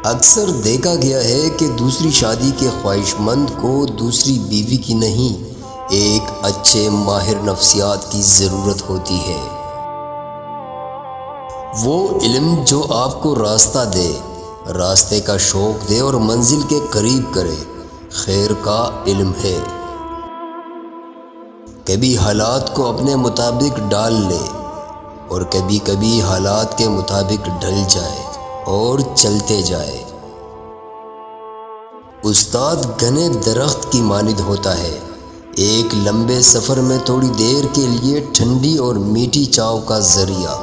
اکثر دیکھا گیا ہے کہ دوسری شادی کے خواہش مند کو دوسری بیوی کی نہیں، ایک اچھے ماہر نفسیات کی ضرورت ہوتی ہے۔ وہ علم جو آپ کو راستہ دے، راستے کا شوق دے اور منزل کے قریب کرے، خیر کا علم ہے۔ کبھی حالات کو اپنے مطابق ڈال لے اور کبھی کبھی حالات کے مطابق ڈھل جائے اور چلتے جائے۔ استاد گھنے درخت کی مانند ہوتا ہے، ایک لمبے سفر میں تھوڑی دیر کے لیے ٹھنڈی اور میٹھی چائے کا ذریعہ۔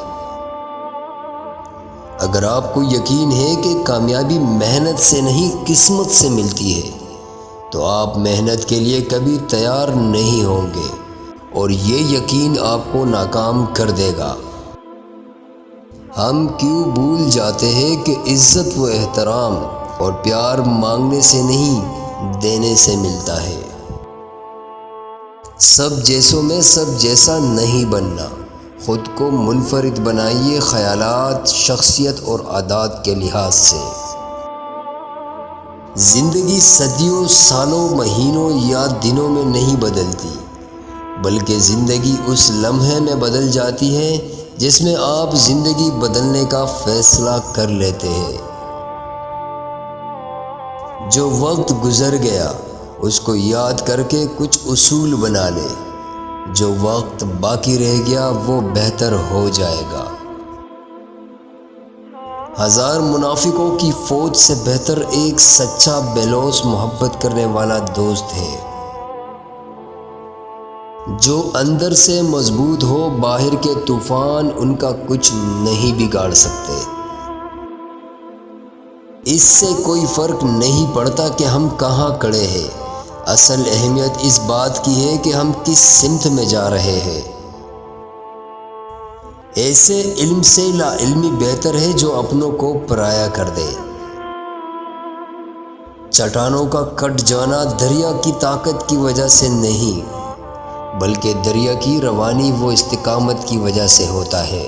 اگر آپ کو یقین ہے کہ کامیابی محنت سے نہیں قسمت سے ملتی ہے، تو آپ محنت کے لیے کبھی تیار نہیں ہوں گے اور یہ یقین آپ کو ناکام کر دے گا۔ ہم کیوں بھول جاتے ہیں کہ عزت و احترام اور پیار مانگنے سے نہیں، دینے سے ملتا ہے۔ سب جیسوں میں سب جیسا نہیں بننا، خود کو منفرد بنائیے خیالات، شخصیت اور عادات کے لحاظ سے۔ زندگی صدیوں، سالوں، مہینوں یا دنوں میں نہیں بدلتی، بلکہ زندگی اس لمحے میں بدل جاتی ہے جس میں آپ زندگی بدلنے کا فیصلہ کر لیتے ہیں۔ جو وقت گزر گیا اس کو یاد کر کے کچھ اصول بنا لے، جو وقت باقی رہ گیا وہ بہتر ہو جائے گا۔ ہزار منافقوں کی فوج سے بہتر ایک سچا بے لوث محبت کرنے والا دوست ہے۔ جو اندر سے مضبوط ہو، باہر کے طوفان ان کا کچھ نہیں بگاڑ سکتے۔ اس سے کوئی فرق نہیں پڑتا کہ ہم کہاں کھڑے ہیں، اصل اہمیت اس بات کی ہے کہ ہم کس سمت میں جا رہے ہیں۔ ایسے علم سے لا علمی بہتر ہے جو اپنوں کو پرایا کر دے۔ چٹانوں کا کٹ جانا دریا کی طاقت کی وجہ سے نہیں، بلکہ دریا کی روانی و استقامت کی وجہ سے ہوتا ہے۔